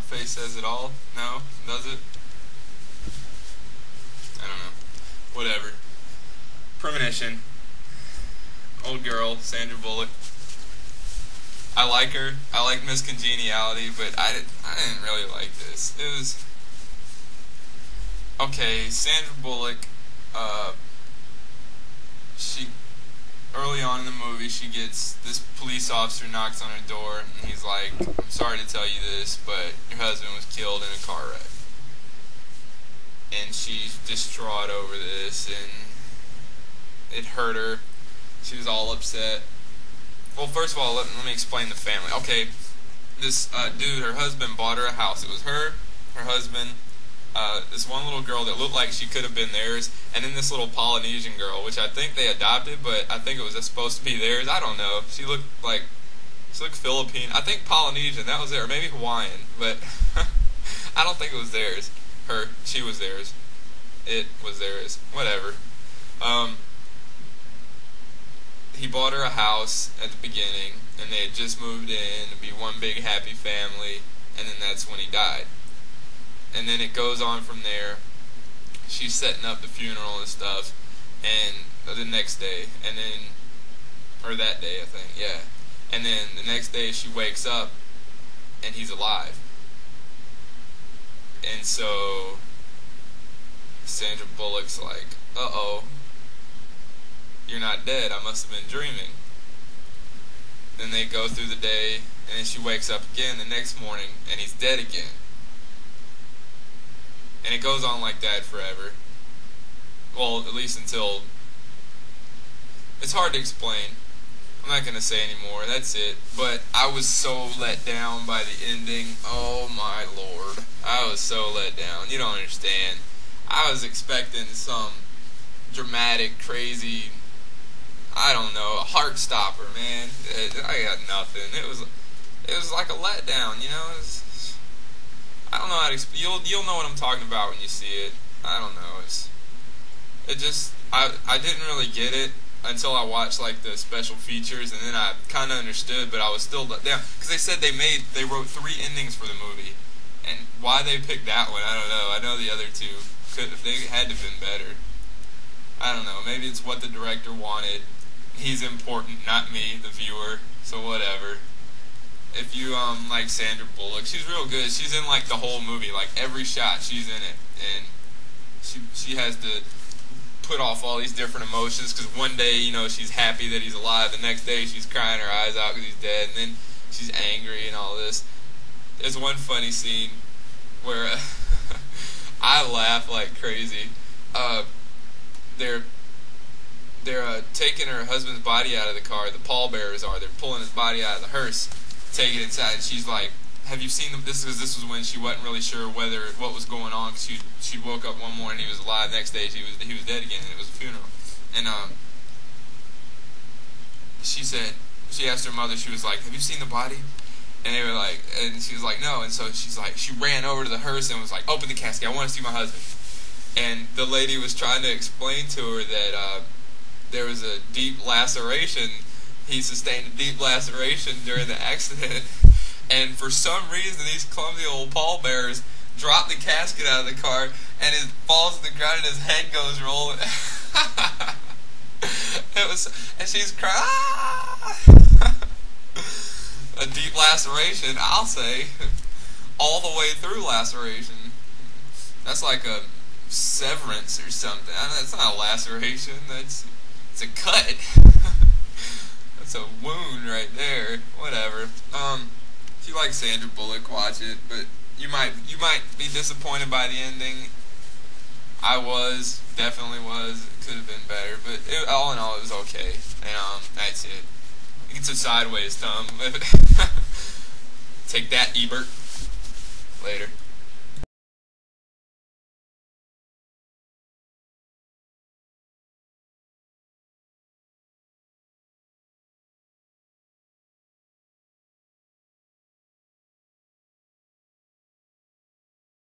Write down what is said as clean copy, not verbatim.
face says it all. No? Does it? I don't know. Whatever. Premonition. Old girl, Sandra Bullock. I like her. I like Miss Congeniality, but I didn't really like this. It was... Okay, Sandra Bullock, she... Early on in the movie, she gets... This police officer knocks on her door, and he's like, I'm sorry to tell you this, but your husband was killed in a car wreck. And she's distraught over this, and it hurt her. She was all upset. Well, first of all, let me explain the family. Okay, this dude, her husband bought her a house. It was her husband, this one little girl that looked like she could have been theirs, and then this little Polynesian girl, which I think they adopted, but I think it was supposed to be theirs. I don't know. She looked Philippine. I think Polynesian, that was there, or maybe Hawaiian, but I don't think it was theirs. She was theirs. It was theirs. Whatever. He bought her a house at the beginning, and they had just moved in to be one big happy family, and then that's when he died. And then it goes on from there. She's setting up the funeral and stuff, and the next day, and then, or that day I think, yeah. And then the next day she wakes up, and he's alive. And so Sandra Bullock's like, uh-oh, you're not dead, I must have been dreaming. Then they go through the day, and then she wakes up again the next morning, and he's dead again. And it goes on like that forever. Well, at least until... It's hard to explain. I'm not going to say anymore, that's it. But I was so let down by the ending. Oh my lord. I was so let down. You don't understand. I was expecting some dramatic, crazy... I don't know, a heart stopper, man. I got nothing. It was like a letdown, you know. I don't know how to explain. You'll know what I'm talking about when you see it. I don't know. I didn't really get it until I watched like the special features, and then I kind of understood, but I was still let down because they said they wrote 3 endings for the movie, and why they picked that one, I don't know. I know the other 2 they had to have been better. I don't know. Maybe it's what the director wanted. He's important, not me, the viewer, so whatever. If you like Sandra Bullock, she's real good. She's in like the whole movie, like every shot she's in it, and she has to put off all these different emotions because one day, you know, she's happy that he's alive, the next day she's crying her eyes out because he's dead, and then she's angry and all this. There's one funny scene where I laugh like crazy. They're taking her husband's body out of the car. The pallbearers are. They're pulling his body out of the hearse, take it inside. And she's like, "Have you seen them?" This was when she wasn't really sure what was going on. Cause she woke up one morning, he was alive. Next day, he was dead again, and it was a funeral. And she asked her mother. She was like, "Have you seen the body?" And they were like, and she was like, "No." And so she's like, she ran over to the hearse and was like, "Open the casket. I want to see my husband." And the lady was trying to explain to her that there was a deep laceration. He sustained a deep laceration during the accident. And for some reason, these clumsy old pallbearers drop the casket out of the car, and it falls to the ground, and his head goes rolling. And she's crying. Ah! A deep laceration, I'll say. All the way through laceration. That's like a severance or something. That's not a laceration. It's a cut. That's a wound right there. Whatever. If you like Sandra Bullock, watch it. But you might be disappointed by the ending. I was, definitely was. It could have been better, but all in all, it was okay. And that's it. It's a sideways thumb. Take that, Ebert. Later.